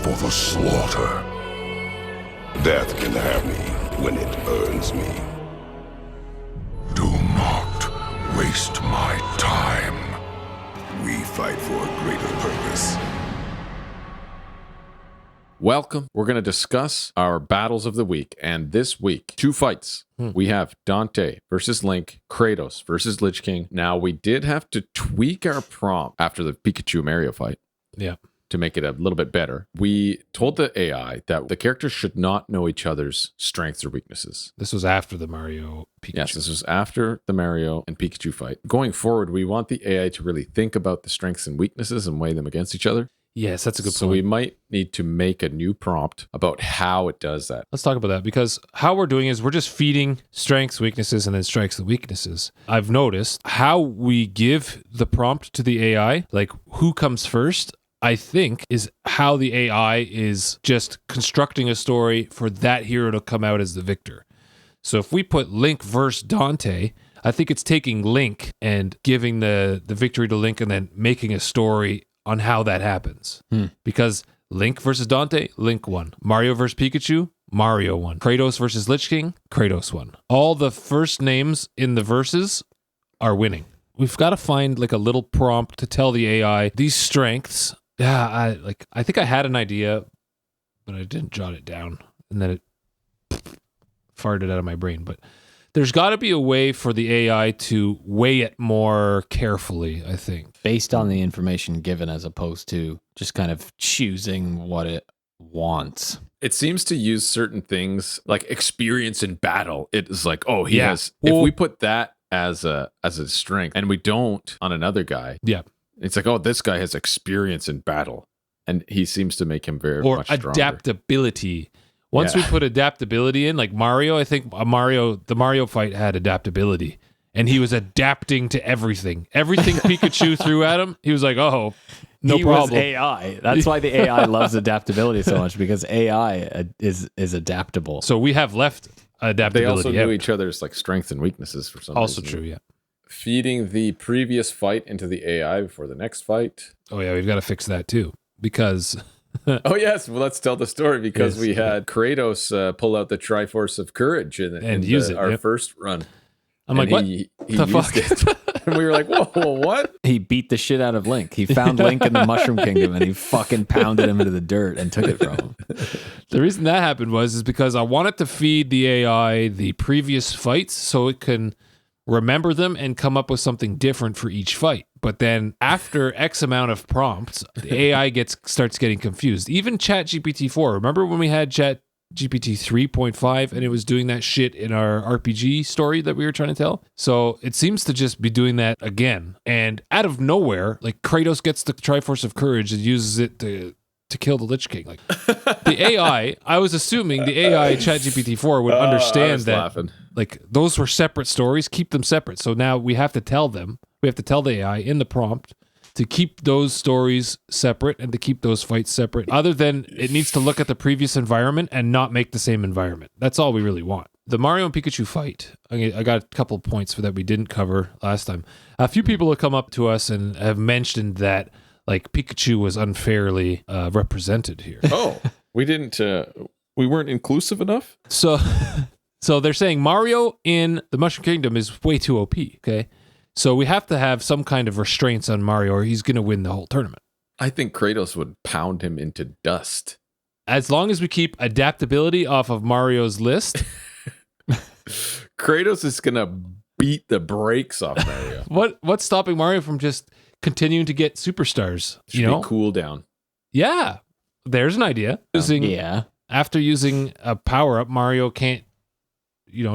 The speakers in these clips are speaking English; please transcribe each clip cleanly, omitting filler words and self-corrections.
for the slaughter. Death can have me when it earns me. Do not waste my time. We fight for a greater purpose. Welcome. We're going to discuss our battles of the week. And this week, 2 fights. We have Dante versus Link, Kratos versus Lich King. Now, we did have to tweak our prompt after the Pikachu Mario fight. Yeah. To make it a little bit better. We told the AI that the characters should not know each other's strengths or weaknesses. This was after the Mario Pikachu. Yes, this was after the Mario and Pikachu fight. Going forward, we want the AI to really think about the strengths and weaknesses and weigh them against each other. Yes, that's a good point. So we might need to make a new prompt about how it does that. Let's talk about that, because how we're doing is we're just feeding strengths, weaknesses, and then strengths and weaknesses. I've noticed how we give the prompt to the AI, like who comes first, I think, is how the AI is just constructing a story for that hero to come out as the victor. So if we put Link versus Dante, I think it's taking Link and giving the victory to Link and then making a story on how that happens. Because Link versus Dante, Link won. Mario versus Pikachu, Mario won. Kratos versus Lich King, Kratos won. All the first names in the verses are winning. We've got to find like a little prompt to tell the AI these strengths. Yeah, I think I had an idea, but I didn't jot it down, and then it farted out of my brain. But there's got to be a way for the AI to weigh it more carefully, I think. Based on the information given as opposed to just kind of choosing what it wants. It seems to use certain things like experience in battle. It is like, oh, he has. Well, if we put that as a strength and we don't on another guy, yeah, it's like, oh, this guy has experience in battle, and he seems to make him very much stronger. Or adaptability. Once we put adaptability in, like Mario, I think the Mario fight had adaptability, and he was adapting to everything. Everything Pikachu threw at him, he was like, oh, no problem. Was AI. That's why the AI loves adaptability so much, because AI is adaptable. So we have left adaptability. They also knew each other's like strengths and weaknesses for some reason. Also true, yeah. Feeding the previous fight into the AI before the next fight. Oh yeah, we've got to fix that too, because oh yes, well let's tell the story, because we had Kratos pull out the Triforce of Courage and use it our first run. I'm like, what he the fuck? And we were like, whoa, what? He beat the shit out of Link. He found Link in the Mushroom Kingdom and he fucking pounded him into the dirt and took it from him. The reason that happened is because I wanted to feed the AI the previous fights so it can remember them and come up with something different for each fight. But then after X amount of prompts, the AI starts getting confused. Even Chat GPT4. Remember when we had Chat GPT3.5 and it was doing that shit in our RPG story that we were trying to tell? So it seems to just be doing that again. And out of nowhere, like Kratos gets the Triforce of Courage and uses it to kill the Lich King. Like the AI, I was assuming the AI Chat GPT4 would understand that laughing. Like those were separate stories, keep them separate. So now we have to tell them, we have to tell the AI in the prompt to keep those stories separate and to keep those fights separate. Other than it needs to look at the previous environment and not make the same environment. That's all we really want. The Mario and Pikachu fight, I got a couple of points for that we didn't cover last time. A few people have come up to us and have mentioned that like Pikachu was unfairly represented here. Oh, we weren't inclusive enough? So they're saying Mario in the Mushroom Kingdom is way too OP, okay? So we have to have some kind of restraints on Mario or he's going to win the whole tournament. I think Kratos would pound him into dust. As long as we keep adaptability off of Mario's list. Kratos is going to beat the brakes off Mario. What's stopping Mario from just continuing to get superstars? Should be cool down. Yeah, there's an idea. After using a power-up, Mario can't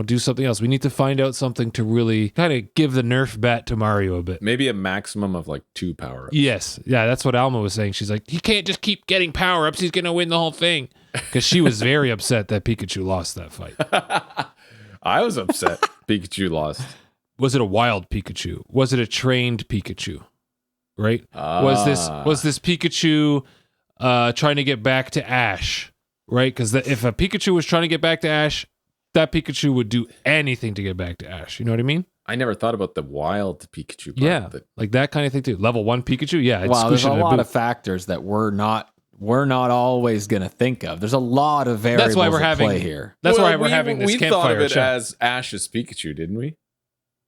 do something else. We need to find out something to really kind of give the nerf bat to Mario a bit. Maybe a maximum of like 2 power-ups. Yes. Yeah, that's what Alma was saying. She's like, he can't just keep getting power-ups. He's going to win the whole thing. Because she was very upset that Pikachu lost that fight. I was upset Pikachu lost. Was it a wild Pikachu? Was it a trained Pikachu? Right? Was this Pikachu trying to get back to Ash? Right? Because if a Pikachu was trying to get back to Ash, that Pikachu would do anything to get back to Ash. You know what I mean? I never thought about the wild Pikachu. Yeah, like that kind of thing too. Level 1 Pikachu, yeah. Wow, there's a lot of factors that we're not we're not always going to think of. There's a lot of variables That's why we're at having play here. That's why we're having this we campfire thought of it chat. as Ash's Pikachu, didn't we?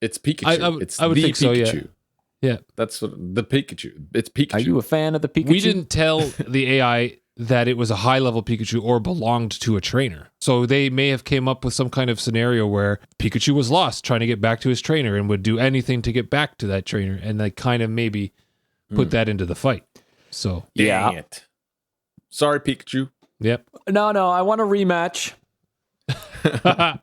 It's Pikachu. It's I would the think so, yeah. Pikachu. Yeah. That's what the Pikachu. It's Pikachu. Are you a fan of the Pikachu? We didn't tell the AI that it was a high-level Pikachu or belonged to a trainer. So they may have came up with some kind of scenario where Pikachu was lost trying to get back to his trainer and would do anything to get back to that trainer, and they kind of maybe put that into the fight. So Dang it. Sorry, Pikachu. yep. No, I want a rematch. No.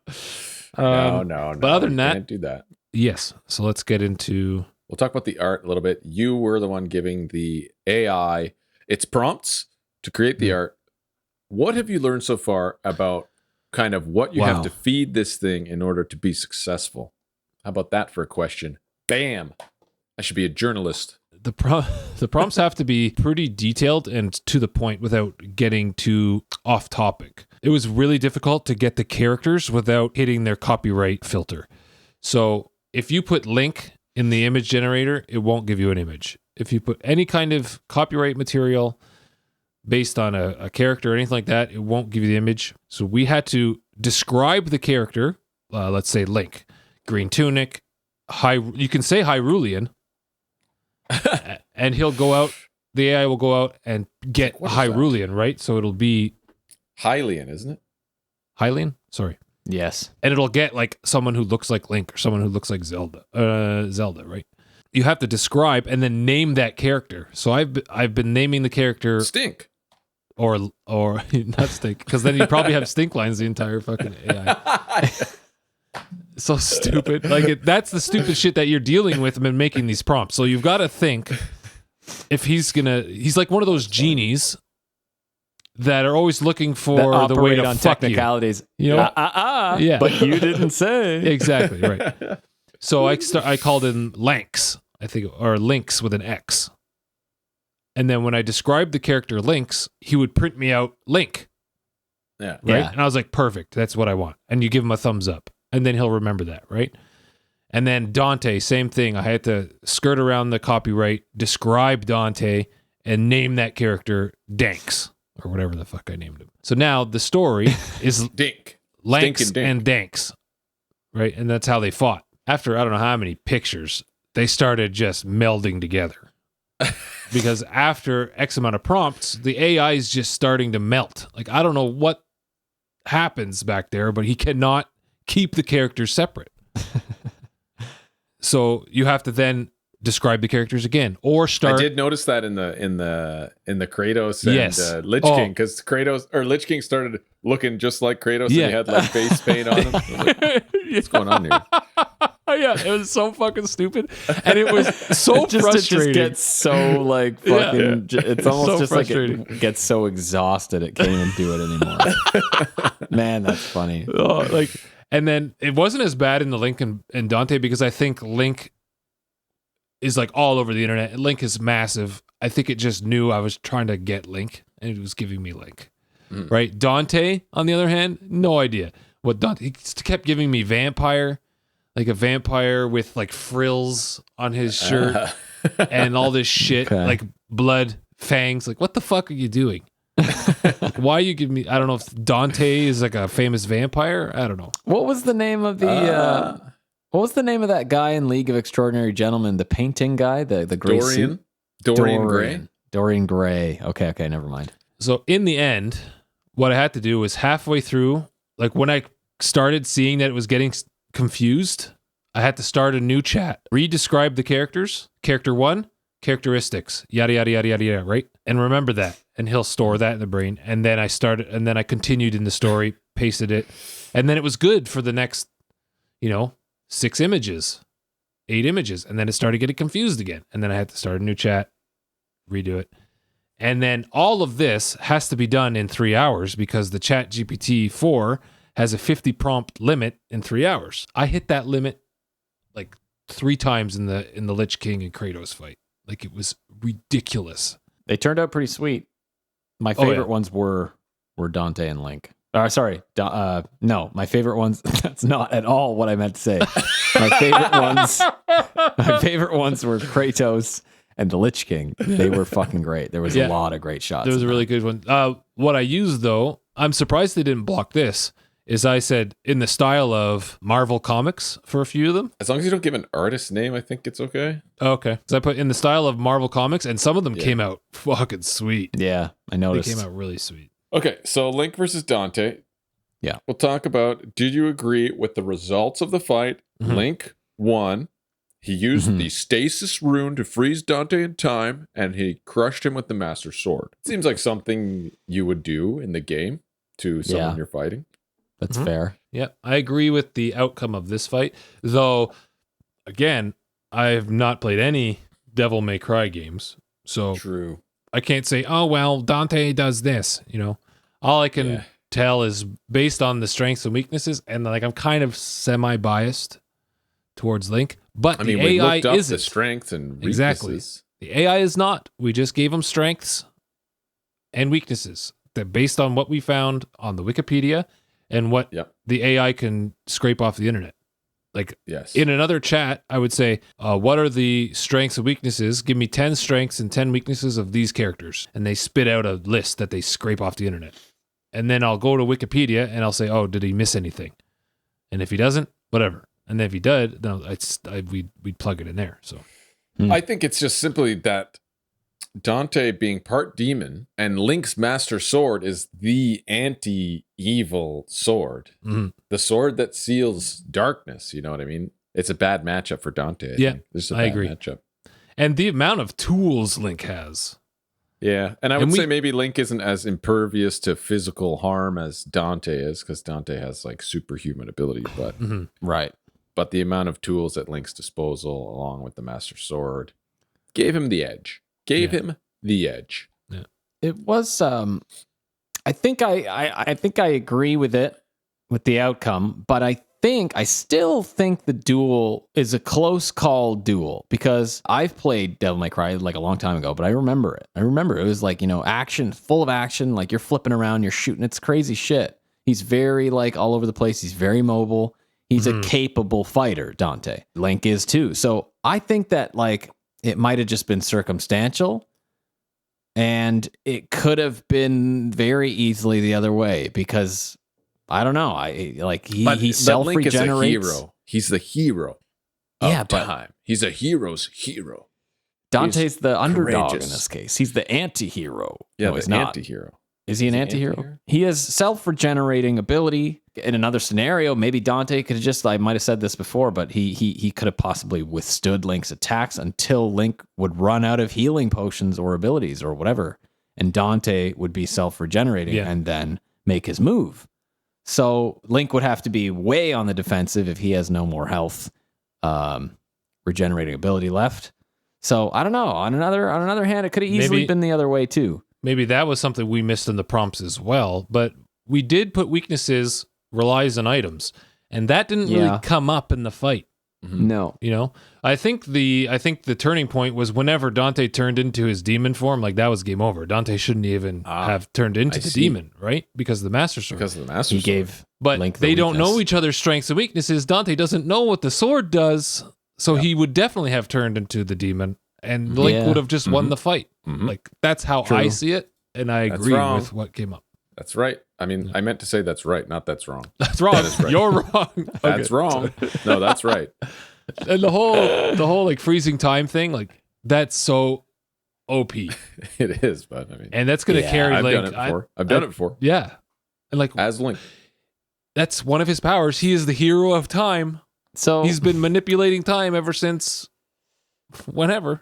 But other than that- can't do that. Yes. So let's get into We'll talk about the art a little bit. You were the one giving the AI its prompts to create the art. What have you learned so far about kind of what you have to feed this thing in order to be successful? How about that for a question? Bam. I should be a journalist. the prompts have to be pretty detailed and to the point without getting too off topic. It was really difficult to get the characters without hitting their copyright filter. So if you put Link in the image generator, it won't give you an image. If you put any kind of copyright material based on a character or anything like that, it won't give you the image. So we had to describe the character. Let's say Link, green tunic, you can say Hyrulean, and he'll go out. The AI will go out and get What is Hyrulean, right? So it'll be Hylian, isn't it? Hylian. Sorry. Yes. And it'll get like someone who looks like Link or someone who looks like Zelda, right? You have to describe and then name that character. So I've been naming the character Stink. or not Stink, because then you probably have stink lines the entire fucking AI. So stupid. Like that's the stupid shit that you're dealing with when making these prompts. So you've got to think if he's like one of those genies that are always looking for the way to on fuck technicalities. You know? Yeah. But you didn't say. Exactly, right. So I called in Lanks, I think, or Lynx with an X. And then when I described the character Lynx, he would print me out Link. Yeah. Right? Yeah. And I was like, perfect, that's what I want. And you give him a thumbs up. And then he'll remember that, right? And then Dante, same thing. I had to skirt around the copyright, describe Dante, and name that character Danks, or whatever the fuck I named him. So now the story is Dink. Lanks Stink and and Danks, right? And that's how they fought. After I don't know how many pictures, they started just melding together. Because after X amount of prompts, the AI is just starting to melt. Like, I don't know what happens back there, but he cannot keep the characters separate. So you have to then describe the characters again, or start. I did notice that in the Kratos and Yes. Lich King, because Lich King started looking just like Kratos, Yeah. and he had like face paint on him. I was like, what's going on here? Yeah, it was so fucking stupid, and it was so It just frustrating. gets so like fucking. It's almost So just like frustrating. it gets so exhausted it can't even do it anymore. Man, that's funny. And then it wasn't as bad in the Link and Dante, because I think Link is like all over the internet. Link is massive. I think it just knew I was trying to get Link, and it was giving me Link. Right? Dante, on the other hand, no idea what Dante. He kept giving me vampire, like a vampire with like frills on his shirt and all this shit, Okay. like blood, fangs. Like, what the fuck are you doing? Like, why are you giving me? I don't know if Dante is like a famous vampire. I don't know. What was the name of the? What was the name of that guy in League of Extraordinary Gentlemen? The painting guy, the gray suit. Dorian Gray. Dorian Gray. Okay, never mind. So in the end, what I had to do was halfway through, like when I started seeing that it was getting confused, I had to start a new chat, re-describe the characters, character 1, characteristics, yada, yada, yada, yada, yada, right? And remember that. And he'll store that in the brain. And then I continued in the story, pasted it. And then it was good for the next, 6 images, 8 images. And then it started getting confused again. And then I had to start a new chat, redo it. And then all of this has to be done in 3 hours, because the Chat GPT4 has a 50 prompt limit in 3 hours. I hit that limit like 3 times in the Lich King and Kratos fight. Like, it was ridiculous. They turned out pretty sweet. My favorite ones were Dante and Link. No, my favorite ones. That's not at all what I meant to say. My favorite ones were Kratos and the Lich King. They were fucking great. There was a lot of great shots. There was a really good one. What I used, though, I'm surprised they didn't block this, is I said in the style of Marvel Comics for a few of them. As long as you don't give an artist name, I think it's okay. Okay. So I put in the style of Marvel Comics, and some of them came out fucking sweet. Yeah, I noticed. They came out really sweet. Okay, so Link versus Dante. Yeah. We'll talk about, did you agree with the results of the fight? Mhm. Link won. He used the stasis rune to freeze Dante in time, and he crushed him with the Master Sword. Seems like something you would do in the game to someone you're fighting. That's fair. Yeah, I agree with the outcome of this fight. Though, again, I've not played any Devil May Cry games. So True. I can't say, oh, well, Dante does this. You know, all I can tell is based on the strengths and weaknesses. And like, I'm kind of semi-biased towards Link. But I mean, the we AI looked up isn't. the strengths and weaknesses. Exactly. The AI is not. We just gave them strengths and weaknesses that based on what we found on the Wikipedia and what the AI can scrape off the internet. Like in another chat, I would say, what are the strengths and weaknesses? Give me 10 strengths and 10 weaknesses of these characters. And they spit out a list that they scrape off the internet. And then I'll go to Wikipedia and I'll say, oh, did he miss anything? And if he doesn't, whatever. And then if he did, no, we'd plug it in there. So I think it's just simply that Dante being part demon and Link's Master Sword is the anti-evil sword. The sword that seals darkness, you know what I mean? It's a bad matchup for Dante. I agree. Matchup. And the amount of tools Link has. Yeah, and I would say maybe Link isn't as impervious to physical harm as Dante is, because Dante has like superhuman ability, but but the amount of tools at Link's disposal, along with the Master Sword, gave him the edge. Him the edge. Yeah, it was. I think I think I agree with it, with the outcome, but I still think the duel is a close call duel, because I've played Devil May Cry like a long time ago, but I remember it. It was like, action, full of action, like you're flipping around, you're shooting, it's crazy shit. He's very like all over the place. He's very mobile. He's a capable fighter, Dante. Link is too. So I think that like it might have just been circumstantial, and it could have been very easily the other way, because I don't know. He self-regenerates. Hero. He's the hero. Of time. He's a hero's hero. Dante's the underdog in this case. He's the anti-hero. Yeah, no, he's the not. anti-hero. Is he an anti-hero? He has self-regenerating ability. In another scenario, maybe Dante could have just, I might have said this before, but he could have possibly withstood Link's attacks until Link would run out of healing potions or abilities or whatever. And Dante would be self-regenerating and then make his move. So Link would have to be way on the defensive if he has no more health, regenerating ability left. So I don't know. On another hand, it could have easily been the other way too. Maybe that was something we missed in the prompts as well. But we did put weaknesses relies on items, and that didn't really come up in the fight. No, I think the turning point was whenever Dante turned into his demon form. Like that was game over. Dante shouldn't even have turned into the demon, right? Because of the Master Sword. He gave but Link they the don't weakness. know each other's strengths and weaknesses. Dante doesn't know what the sword does, so he would definitely have turned into the demon, and Link would have just won the fight. Like that's how I see it, and I agree with what came up. That's right. I mean, I meant to say that's right, not that's wrong. That's wrong. That is right. You're wrong. That's wrong. No, that's right. And the whole like freezing time thing, like that's so OP. It is, but I mean, and that's gonna carry I've Link. done it before. I've done it before. Yeah, and like as Link, that's one of his powers. He is the hero of time. So he's been manipulating time ever since whenever.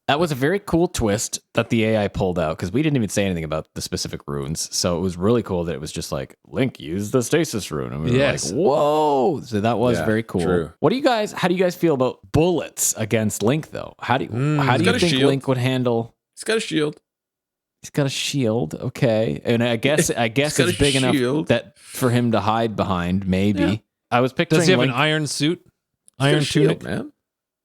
That was a very cool twist that the AI pulled out, because we didn't even say anything about the specific runes. So it was really cool that it was just like, Link, use the stasis rune. And we were like, whoa. So that was very cool. True. How do you guys feel about bullets against Link, though? How do you think Link would handle? He's got a shield. He's got a shield. Okay. And I guess it's big enough that for him to hide behind, maybe. Yeah. I was picturing Does he have Link, an iron suit? Iron tunic? Shield, man.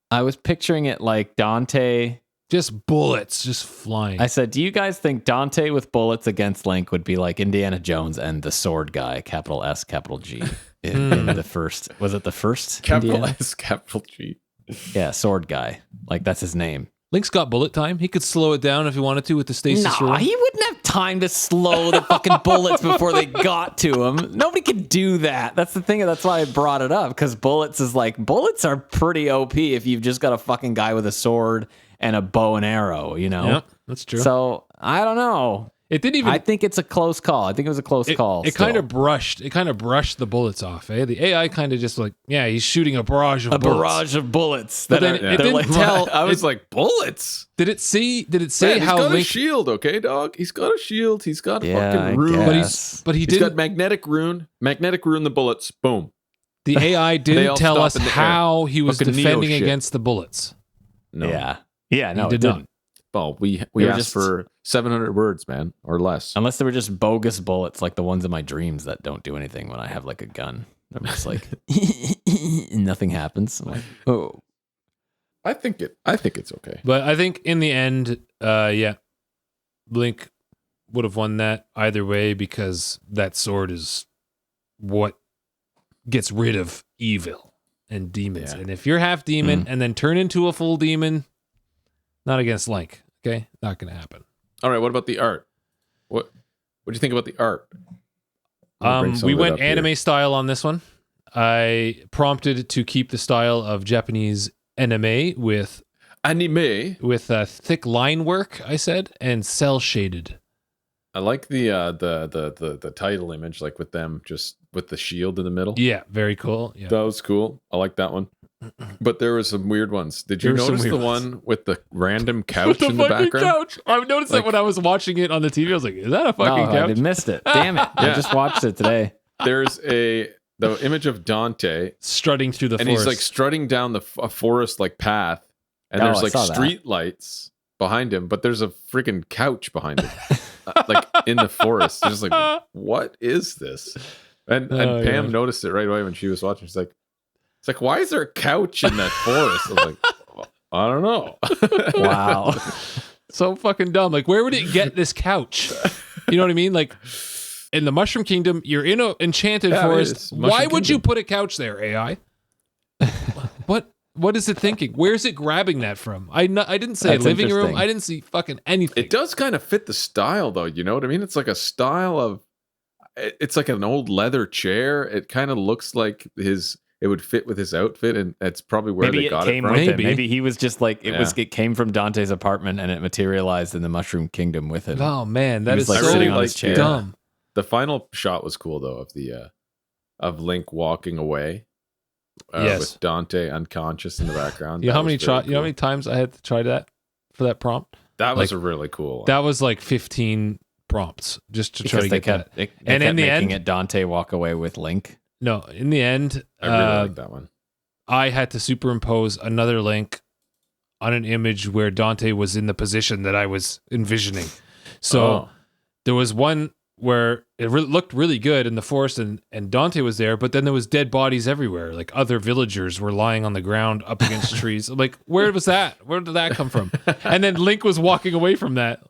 I was picturing it like Dante. Just bullets, just flying. I said, do you guys think Dante with bullets against Link would be like Indiana Jones and the sword guy, capital S, capital G, in the first, was it the first? Capital Indiana? S, capital G. Yeah, sword guy. Like that's his name. Link's got bullet time. He could slow it down if he wanted to with the stasis No, room. he wouldn't have time to slow the fucking bullets before they got to him. Nobody could do that. That's the thing. That's why I brought it up, because bullets are pretty OP if you've just got a fucking guy with a sword and a bow and arrow, you know? Yep, that's true. So I don't know. It didn't even. I think it's a close call. I think it was a close call. It kind of brushed the bullets off. Eh? The AI kind of just like, yeah, he's shooting a barrage of bullets. barrage of bullets. But then it didn't tell. I was like, bullets. Did it say Man, how he's got Link? a shield, okay, dog? He's got a shield. He's got Yeah, fucking I rune. guess. But he He's got didn't. magnetic rune. Magnetic rune the bullets. Boom. The AI They didn't all tell stop us in the air. how he was Fucking Neo defending shit. against the bullets. No. Yeah. No, He it did not. didn't. Well, we were asked just- for 700 words, man, or less. Unless they were just bogus bullets, like the ones in my dreams that don't do anything when I have like a gun. I'm just like, and nothing happens. I'm like, oh. I think it's okay. But I think in the end, yeah, Link would have won that either way because that sword is what gets rid of evil and demons. Yeah. And if you're half demon and then turn into a full demon, not against Link. Okay, not gonna happen. All right, what about the art? What do you think about the art? I'm gonna bring some We of it went up here. anime style on this one. I prompted to keep the style of Japanese anime with Anime. thick line work, I said, and cell shaded. I like the title image, like with them just with the shield in the middle. Yeah, very cool. Yeah. That was cool. I like that one. But there were some weird ones. Did you There were some notice the weird ones. one with the random couch the in the fucking background? couch. I noticed Like- that when I was watching it on the TV. I was like, "Is that a fucking No, couch?" I missed it. Damn it. I Yeah. just watched it today. There's the image of Dante, Strutting through the and forest. he's like strutting down a forest like path, and Oh, there's I like saw that. street lights behind him, but there's a freaking couch behind him, like in the forest. It's just like, what is this? And Oh, Pam yeah. noticed it right away when she was watching. She's like, it's like, why is there a couch in that forest? I was like, well, I don't know. Wow. so fucking dumb. Like, where would it get this couch? You know what I mean? Like, in the Mushroom Kingdom, you're in an enchanted Yeah, it forest. is. Mushroom Why would you Kingdom. put a couch there, AI? What is it thinking? Where's it grabbing that from? I didn't say That's living room. interesting. I didn't see fucking anything. It does kind of fit the style, though. You know what I mean? It's like a style of. It's like an old leather chair. It kind of looks like it would fit with his outfit, and that's probably where Maybe they it got came it from. with him. Maybe. Maybe he was just like Yeah. it came from Dante's apartment and it materialized in the Mushroom Kingdom with him. Oh man, that was, is like, so sitting on his chair. dumb. The final shot was cool, though, of Link walking away. Yes. With Dante unconscious in the background. You know That how many was very you know how cool. many times I had to try that for that prompt? That was like, a really cool one. That was like 15 prompts just to try Because to they get that. kept, they And kept in the making end- it Dante walk away with Link. No, in the end, I really like that one. I had to superimpose another link on an image where Dante was in the position that I was envisioning. So Oh. there was one where it looked really good in the forest and Dante was there, but then there was dead bodies everywhere. Like other villagers were lying on the ground up against trees. I'm like, where was that? Where did that come from? And then Link was walking away from that.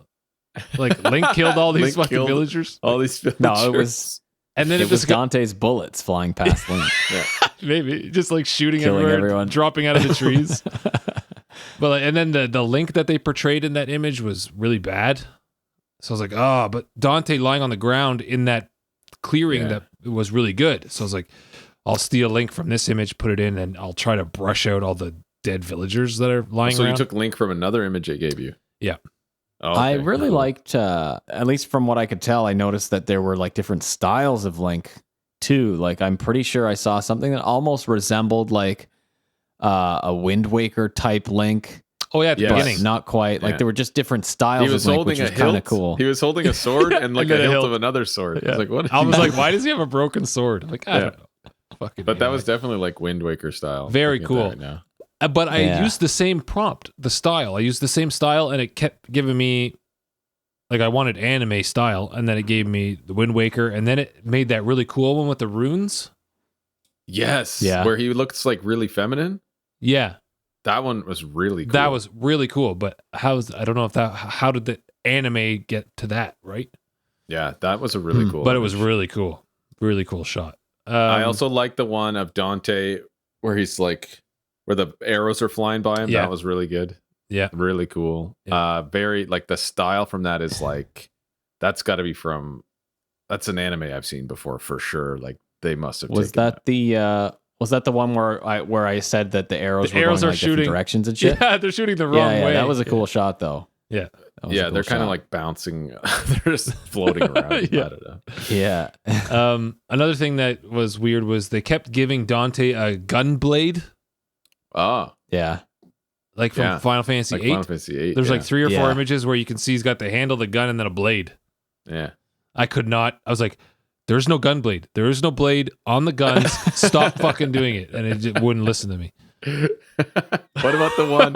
Like Link killed all these Link fucking killed villagers. all these villagers. No, it was And then it it was just got, Dante's bullets flying past Link. maybe just like shooting Killing everywhere, everyone. dropping out of the trees. But like, and then the Link that they portrayed in that image was really bad. So I was like, oh, but Dante lying on the ground in that clearing Yeah. that was really good. So I was like, I'll steal Link from this image, put it in, and I'll try to brush out all the dead villagers that are lying So around. you took Link from another image it gave you. Yeah. Oh, I okay. really Cool. liked, at least from what I could tell, I noticed that there were like different styles of Link too. Like I'm pretty sure I saw something that almost resembled like a Wind Waker type Link, oh yeah, at the Yes. but beginning. not quite. Like Yeah. there were just different styles He was of Link, holding which a was kind hilt. of cool. He was holding a sword and like And a then a hilt hilt. of another sword. I was like, what? I was like, why does he have a broken sword? Like, I Yeah. don't know. Fucking But that AI. was definitely like Wind Waker style. Very Looking at that cool. right now. But I Yeah. used the same prompt, the style. I used the same style, and it kept giving me, like, I wanted anime style, and then it gave me the Wind Waker, and then it made that really cool one with the runes. Yes. Yeah. Where he looks like really feminine. Yeah, That one was really cool. that was really cool. But I don't know if how did the anime get to that, right? Yeah, that was a really cool. But it was image. really cool shot. I also like the one of Dante where he's like, where the arrows are flying by him. Yeah. That was really good. Yeah. Really cool. Yeah. Very like the style from that is like that's got to be from that's an anime I've seen before for sure. Like they must have Was taken that the one where I said that the arrows were arrows going are like shooting different directions and shit? Yeah, they're shooting the wrong way. That was a cool shot though. Yeah. Yeah, they're kind of like bouncing. They're just floating around. Yeah. I don't know. Yeah. Another thing that was weird was they kept giving Dante a gun blade, Oh, Yeah. like from Yeah. Final Fantasy like VIII. Final Fantasy 8. There's like 3 or 4 Yeah. images where you can see he's got the handle, the gun, and then a blade. yeah. I could not. I was like, "There's no gun blade. There is no blade on the guns. Stop fucking doing it!" And it just wouldn't listen to me. What about the one?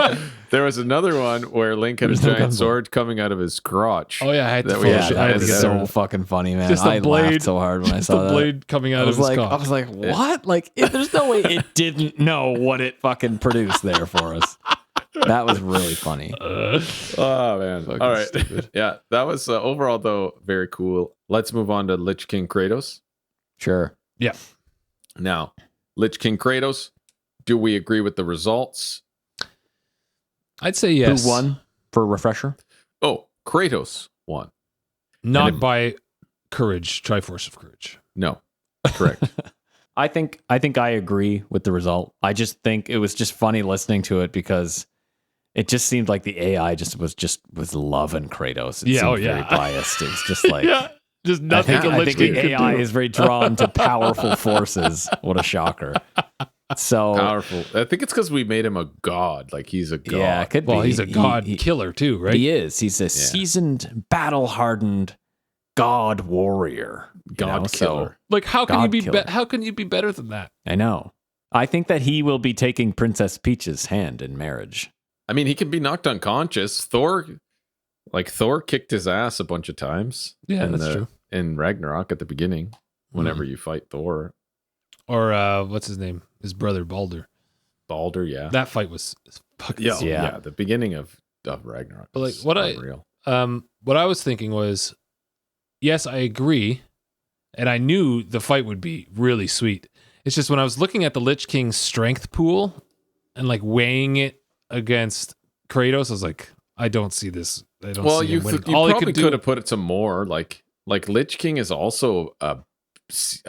There was another one where Link had There's a no giant gun blade. sword coming out of his crotch. Oh yeah, I had to. That we- Yeah, shit, that I was had to so get fucking funny, man. Just a I blade- laughed so hard when I Just saw a that. blade coming out of his cock. I was like, what? Like, there's no way it didn't know what it fucking produced there for us. That was really funny. Oh man! Fucking All right, stupid. yeah, that was overall though very cool. Let's move on to Lich King Kratos. Sure. Now, Lich King Kratos. Do we agree with the results? I'd say yes. Who won for a refresher? Oh, Kratos won. Not And it- by courage, Triforce of Courage. No, correct. I think I agree with the result. I just think it was just funny listening to it because it just seemed like the AI was loving Kratos. It Yeah, seemed oh, yeah. very biased. It was just like Yeah, just nothing I Lich think King the could AI do. is very drawn to powerful forces. What a shocker. So Powerful. I think it's because we made him a god. Like he's a god. yeah, it could Well, be. he's a god He, killer too, right? he is. He's a seasoned, battle-hardened god warrior. God So, killer. Like, how can God you be? killer. How can you be better than that? I know. I think that he will be taking Princess Peach's hand in marriage. I mean, he can be knocked unconscious. Thor kicked his ass a bunch of times. Yeah, that's true. In Ragnarok at the beginning, whenever you fight Thor, Or what's his name? His brother Balder. Balder, yeah, That fight was fucking. yeah, sick. yeah. The beginning of Ragnarok. But, like, was what unreal. What I was thinking was, yes, I agree, and I knew the fight would be really sweet. It's just when I was looking at the Lich King's strength pool and like weighing it against Kratos, I was like, I don't see this. I don't Well, see you him winning. you All he probably could do. could have put it some more. Like Lich King is also a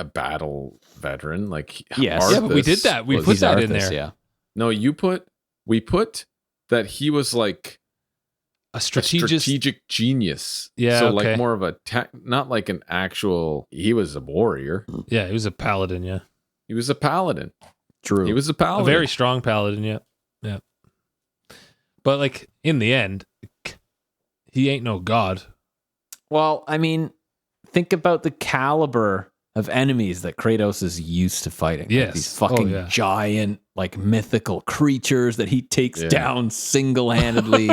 battle veteran. Like Yes. Yeah, but we Arthas did that. We was- put He's that in Arthas, there. Yeah. No, we put that he was like A a strategist. strategic genius. Yeah, So okay. like more of a not like an actual. He was a warrior. Yeah, he was a paladin. Yeah, He was a paladin. True. He was a a paladin. very strong paladin. Yeah, yeah. But like in the end, he ain't no god. Well, I mean, think about the caliber of enemies that Kratos is used to fighting. Like Yes. these fucking Oh, yeah. giant, like mythical creatures that he takes Yeah. down single-handedly.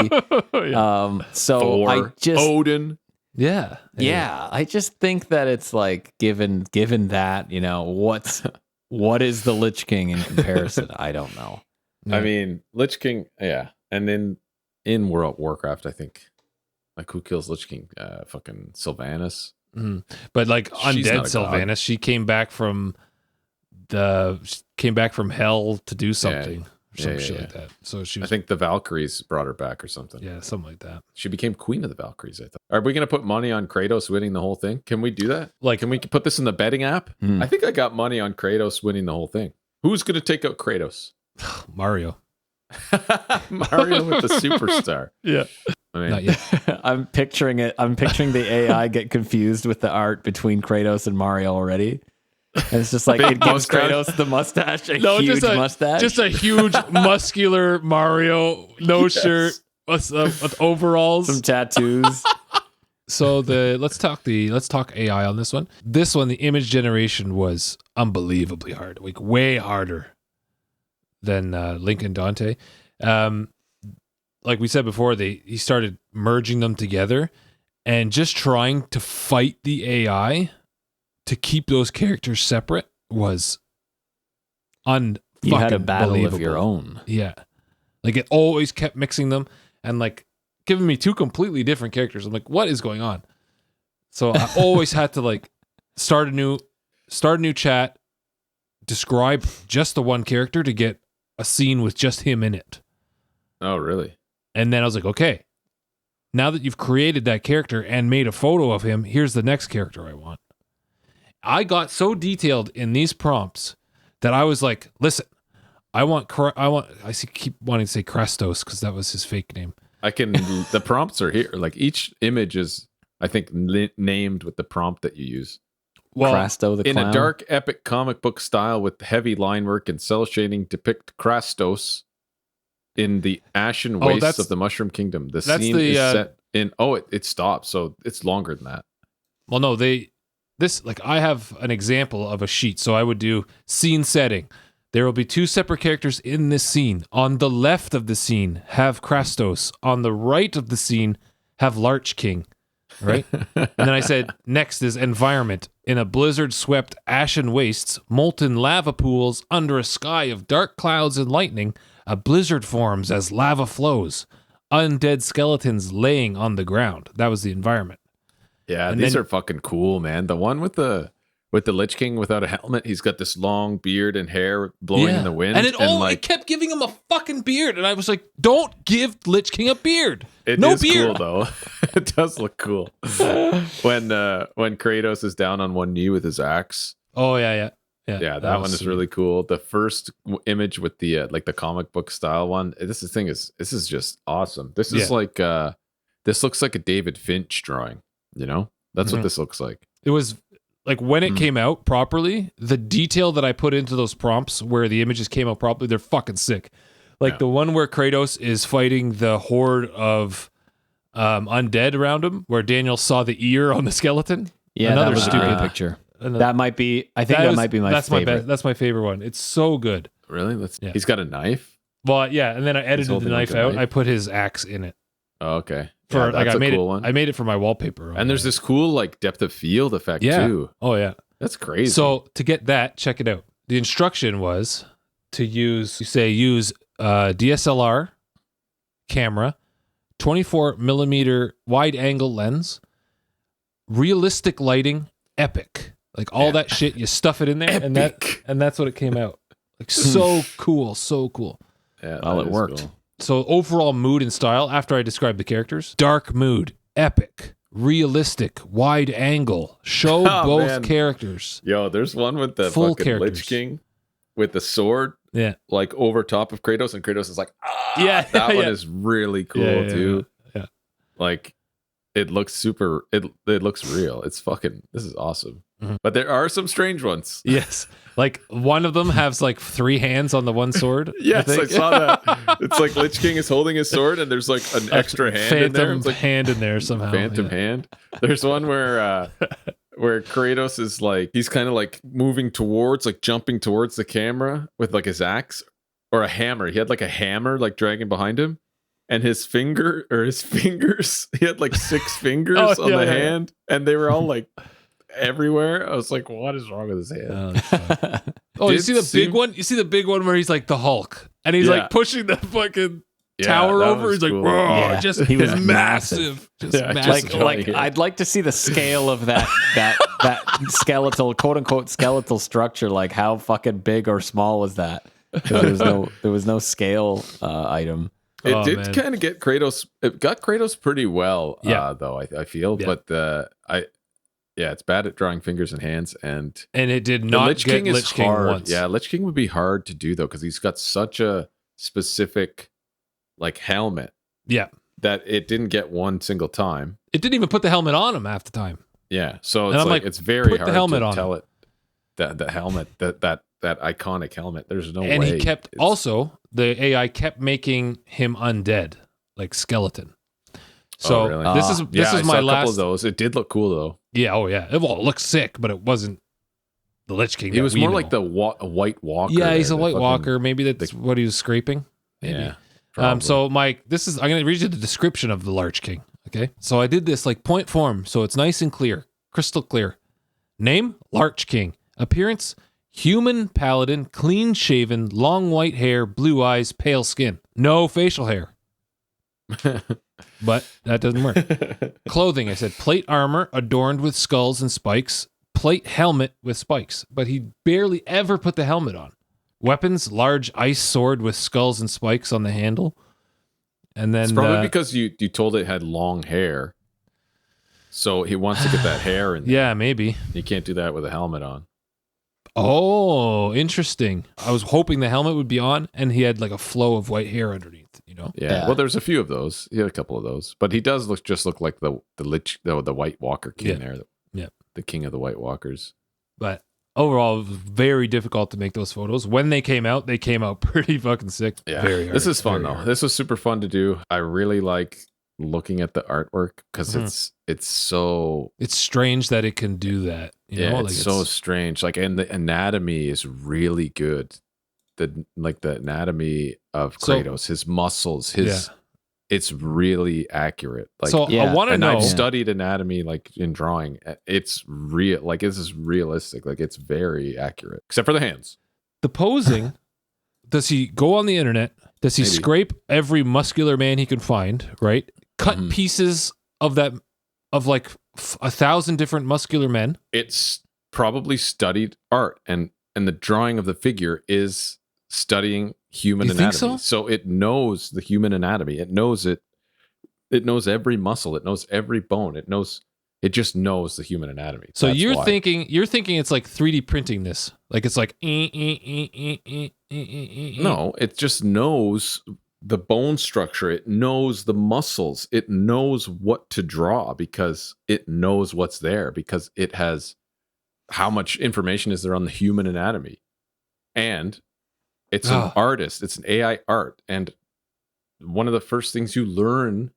So Thor, I just Odin. Yeah. yeah, I just think that it's like given that, what is the Lich King in comparison? I don't know. Yeah. I mean, Lich King. Yeah, and then in World of Warcraft, I think. Like who kills Lich King? Fucking Sylvanas. Mhm. But like She's undead not a god. Sylvanas, she came back from hell to do something. Or some Yeah, shit yeah. like that. So she I was think the Valkyries brought her back or something. yeah, something like that. She became queen of the Valkyries, I thought. Are we going to put money on Kratos winning the whole thing? Can we do that? Like Can we put this in the betting app? Hmm. I think I got money on Kratos winning the whole thing. Who's going to take out Kratos? Mario. Mario with the superstar. Yeah. I mean, Not yet. I'm picturing it. I'm picturing the AI get confused with the art between Kratos and Mario already. And it's just like Big it gives mustache. Kratos the mustache, a No, huge just a mustache. Just a huge muscular Mario, no Yes. shirt, with overalls. some tattoos. So let's talk AI on this one. This one, the image generation was unbelievably hard, like way harder than Link and Dante. Like we said before, he started merging them together and just trying to fight the AI to keep those characters separate was You had a battle of your unbelievable. own. Yeah. Like it always kept mixing them and like giving me two completely different characters. I'm like, what is going on? So I always had to like start a new chat, describe just the one character to get a scene with just him in it. oh, really? And then I was like, okay, now that you've created that character and made a photo of him, here's the next character I want. I got so detailed in these prompts that I was like, listen, keep wanting to say Kratos because that was his fake name. The prompts are here. Like each image is, I think, named with the prompt that you use. Well, Krasto the in clown. a dark, epic comic book style with heavy line work and cell shading, depict Kratos in the ashen wastes of the Mushroom Kingdom. The scene is set in. Oh, it stops, so it's longer than that. Well, no, I have an example of a sheet. So I would do scene setting. There will be 2 separate characters in this scene. On the left of the scene, have Kratos. On the right of the scene, have Lich King. Right? And then I said, next is environment. In a blizzard-swept ashen wastes, molten lava pools under a sky of dark clouds and lightning, a blizzard forms as lava flows. Undead skeletons laying on the ground. That was the environment. Yeah, And these then- are fucking cool, man. The one with the Lich King without a helmet, he's got this long beard and hair blowing in the wind. And it kept giving him a fucking beard. And I was like, don't give Lich King a beard. No is beard. cool though. It does look cool. when Kratos is down on one knee with his axe. Oh, yeah. Yeah, that one was is sweet. really cool. The first image with the like the comic book style one. This is just awesome. This is like this looks like a David Finch drawing, you know? That's what this looks like. It was like when it came out properly, the detail that I put into those prompts where the images came out properly, they're fucking sick. Like the one where Kratos is fighting the horde of undead around him, where Daniel saw the ear on the skeleton. Yeah, Another that was a stupid great picture. Another- That might be. I think that might be my that's favorite. That's my favorite one. It's so good. Really? Yeah. He's got a knife? Well, yeah, and then I edited the holding knife like a out. knife? I put his axe in it. Oh, okay. For Yeah, that's I made a cool it. one. I made it for my wallpaper. And there's this cool like depth of field effect yeah. too. Oh yeah. That's crazy. So to get that, check it out. The instruction was to use DSLR camera, 24 millimeter wide angle lens, realistic lighting, epic. Like all that shit, you stuff it in there, Epic. and that's what it came out. Like so cool. Yeah, Well, that it is worked. cool. So overall mood and style, after I described the characters, dark mood, epic, realistic, wide angle, show Oh, both man. characters. Yo, there's one with the Full fucking characters. Lich King with the sword Yeah. like over top of Kratos, and Kratos is like, Yeah, that one yeah. is really cool Yeah, too. yeah. Like it looks super it looks real. It's fucking this is awesome. Mhm. But there are some strange ones. Yes. Like one of them has like 3 hands on the one sword. Yes, I think. saw that. It's like Lich King is holding his sword and there's like an extra hand in there. Phantom It's like hand in there somehow. phantom yeah. hand. There's one where Kratos is like he's kind of like moving towards like jumping towards the camera with like his axe or a hammer. He had like a hammer like dragging behind him, and his fingers, he had like 6 fingers Oh, on yeah, the yeah, yeah. hand, and they were all like everywhere. I was like, what is wrong with his hand? Oh, that's fun. Oh, you Did see the seem- big one? You see the big one where he's like the Hulk and he's Yeah. like pushing the fucking Yeah, tower that over. was He's like, cool. whoa, Yeah, just he was massive. Just Yeah, massive. like Yeah. I'd like to see the scale of that skeletal, quote unquote skeletal structure. Like how fucking big or small was that? 'Cause there was no scale item. It Oh, did man. kind of get Kratos. It got Kratos pretty well, Yeah. though I feel. Yeah. But it's bad at drawing fingers and hands, and And it did the not Lich get King is Lich King hard. once. Yeah, Lich King would be hard to do though because he's got such a specific like helmet Yeah. that it didn't get one single time. It didn't even put the helmet on him half the time. Yeah, so And it's I'm like like, it's very put the hard helmet to on tell it that the helmet that iconic helmet. There's no way. And he kept It's- also the AI kept making him undead, like skeleton. So Oh, really? this is Yeah, I my saw a couple last. of those. It did look cool though. Yeah, oh yeah. Well, it looks sick, but it wasn't the Lich King. He that was we more know. like a White Walker. Yeah, he's there, a the White fucking- Walker. Maybe that's what he was scraping. Maybe. Yeah. So Mike, I'm going to read you the description of the Lich King. Okay. So I did this like point form, so it's nice and clear, crystal clear. Name: Lich King. Appearance: human paladin, clean shaven, long white hair, blue eyes, pale skin. No facial hair. But that doesn't work. Clothing, I said plate armor adorned with skulls and spikes, plate helmet with spikes, but he barely ever put the helmet on. Weapons, large ice sword with skulls and spikes on the handle. And then It's probably because you told it had long hair. So he wants to get that hair in there. yeah, maybe. You can't do that with a helmet on. Oh, interesting. I was hoping the helmet would be on and he had like a flow of white hair underneath, you know? Yeah. Well, there's a few of those. He had a couple of those. But he does look like the White Walker King there. Yeah. The king of the White Walkers. But overall, it was very difficult to make those photos. When they came out pretty fucking sick. Yeah. Very hard, This is fun, very though. hard. This was super fun to do. I really like looking at the artwork because it's so... It's strange that it can do that. You know? It's so strange. Like, and the anatomy is really good. The anatomy of Kratos, his muscles, it's really accurate. Like, so I want to and know. I've studied anatomy like in drawing. It's real. Like, this is realistic. Like, it's very accurate, except for the hands. The posing, does he go on the internet? Does he Maybe. scrape every muscular man he can find, right? Cut pieces of that, of like 1,000 different muscular men. It's probably studied art, and the drawing of the figure is studying human You anatomy. think so? So it knows the human anatomy. It knows it. It knows every muscle. It knows every bone. It just knows the human anatomy. So That's you're why. thinking it's like 3D printing this. Like it's like No, it just knows the bone structure. It knows the muscles. It knows what to draw because it knows what's there, because it has how much information is there on the human anatomy. And it's an artist. It's an AI art. And one of the first things you learn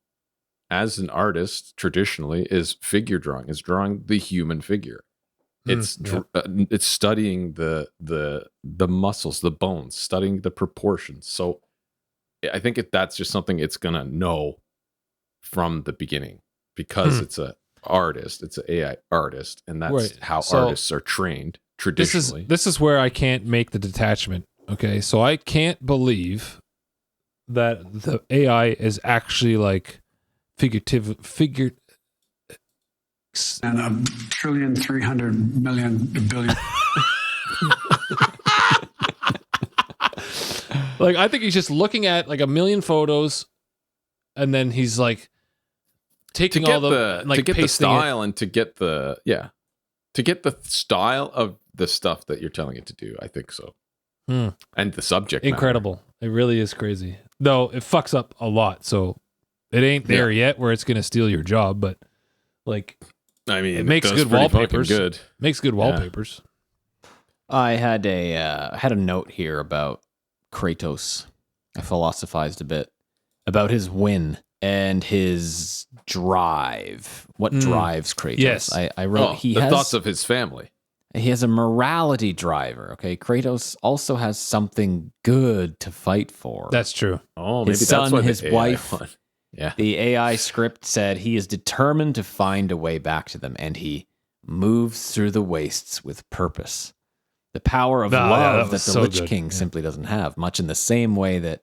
as an artist traditionally is figure drawing, is drawing the human figure. It's studying the muscles, the bones, studying the proportions. So I think that's just something it's gonna know from the beginning because it's a artist, it's an AI artist, and that's how artists are trained traditionally. This is where I can't make the detachment. Okay, so I can't believe that the AI is actually like figure. And 1,300,000,000,000,000,000,000,000,000,000,000. Like, I think he's just looking at like a million photos, and then he's like taking to get all the like to get the pasting style and to get the style of the stuff that you're telling it to do. I think so. And the subject matter. Incredible. It really is crazy. Though it fucks up a lot, so it ain't there yet where it's gonna steal your job, but like I mean, it makes does good pretty fucking wallpapers. Good. Makes good wallpapers. I had a note here about Kratos. I philosophized a bit about his win and his drive. What drives Kratos? Yes. I wrote the thoughts of his family. He has a morality driver. Okay, Kratos also has something good to fight for. That's true. Oh, maybe His that's son, why the his AI wife. won. Yeah. The AI script said he is determined to find a way back to them, and he moves through the wastes with purpose. The power of love that the so Lich good. King simply doesn't have, much in the same way that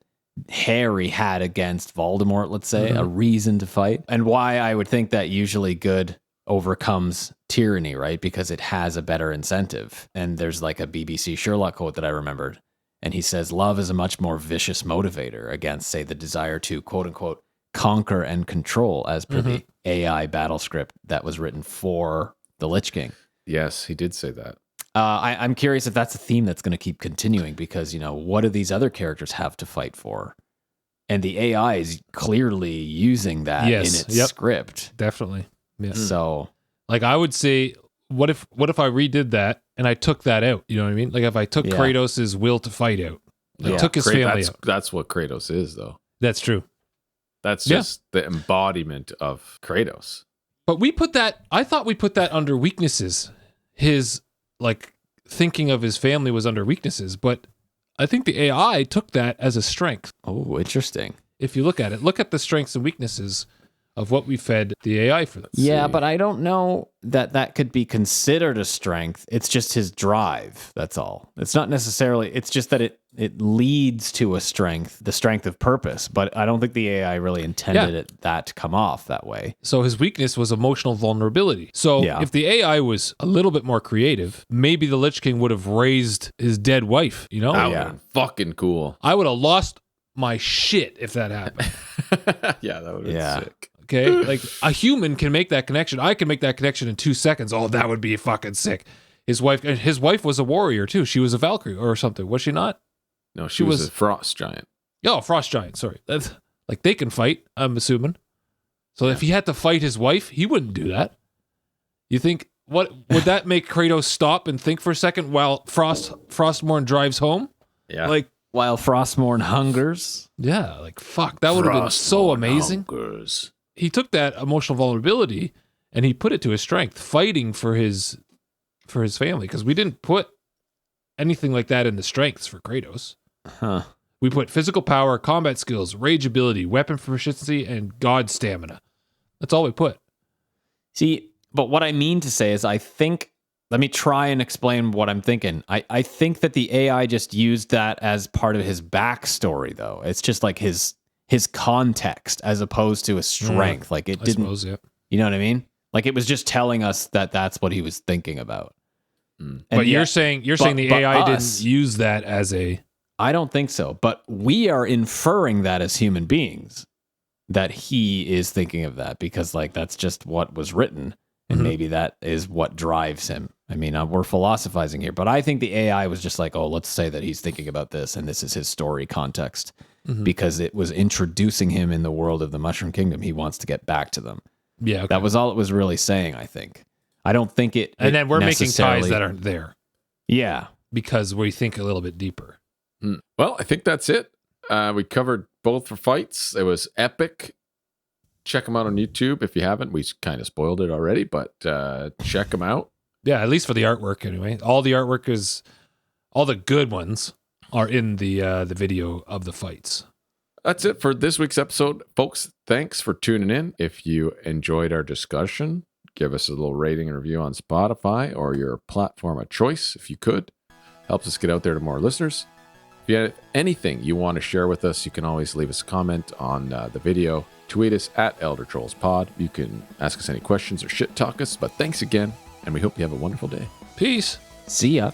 Harry had against Voldemort, let's say, a reason to fight. And why I would think that usually good overcomes tyranny, right? Because it has a better incentive. And there's like a BBC Sherlock quote that I remembered. And he says, love is a much more vicious motivator against, say, the desire to, quote unquote, conquer and control, as per the AI battle script that was written for the Lich King. Yes, he did say that. I'm curious if that's a theme that's going to keep continuing because, you know, what do these other characters have to fight for? And the AI is clearly using that in its script. Definitely. Yeah. So, like, I would say, what if I redid that and I took that out? You know what I mean? Like, if I took Kratos' will to fight out, I took his family out. That's what Kratos is, though. That's true. That's just the embodiment of Kratos. But I thought we put that under weaknesses. His, like, thinking of his family was under weaknesses, but I think the AI took that as a strength. oh, interesting. If you look at it, look at the strengths and weaknesses of what we fed the AI for. Yeah, but I don't know that could be considered a strength. It's just his drive. That's all. It's not necessarily, it's just that it leads to a strength, the strength of purpose. But I don't think the AI really intended that to come off that way. So his weakness was emotional vulnerability. So if the AI was a little bit more creative, maybe the Lich King would have raised his dead wife, you know? That would have been fucking cool. I would have lost my shit if that happened. Yeah, that would be sick. Okay, like a human can make that connection. I can make that connection in 2 seconds. Oh, that would be fucking sick. His wife was a warrior too. She was a Valkyrie or something, was she not? No, she was a frost giant. Oh, frost giant. Sorry, that's like they can fight. I'm assuming. So if he had to fight his wife, he wouldn't do that. You think what would that make Kratos stop and think for a second while Frostmourne drives home? Yeah, Like while Frostmourne hungers. Yeah, like fuck, that would have been so amazing. Hungers. He took that emotional vulnerability and he put it to his strength, fighting for his family, because we didn't put anything like that in the strengths for Kratos. Huh. We put physical power, combat skills, rage ability, weapon proficiency, and god stamina. That's all we put. See, but what I mean to say is I think, let me try and explain what I'm thinking. I think that the AI just used that as part of his backstory, though. It's just like his context as opposed to a strength. Like it didn't, suppose, yeah. You know what I mean? Like it was just telling us that that's what he was thinking about. And But yet- you're saying the but AI us- didn't use that as a... I don't think so, but we are inferring that as human beings, that he is thinking of that because like that's just what was written, and maybe that is what drives him. I mean, we're philosophizing here, but I think the AI was just like, oh, let's say that he's thinking about this, and this is his story context because it was introducing him in the world of the Mushroom Kingdom. He wants to get back to them. Yeah, okay. That was all it was really saying, I think. I don't think it. And then we're making necessarily- ties that aren't there Yeah. because we think a little bit deeper. Well, I think that's it. We covered both for fights. It was epic. Check them out on YouTube if you haven't. We kind of spoiled it already, but check them out. Yeah, at least for the artwork anyway. All the artwork is, all the good ones are in the video of the fights. That's it for this week's episode. Folks, thanks for tuning in. If you enjoyed our discussion, give us a little rating and review on Spotify or your platform of choice, if you could. Helps us get out there to more listeners. If you have anything you want to share with us, you can always leave us a comment on the video. Tweet us at Elder Trolls Pod. You can ask us any questions or shit talk us. But thanks again, and we hope you have a wonderful day. Peace. See ya.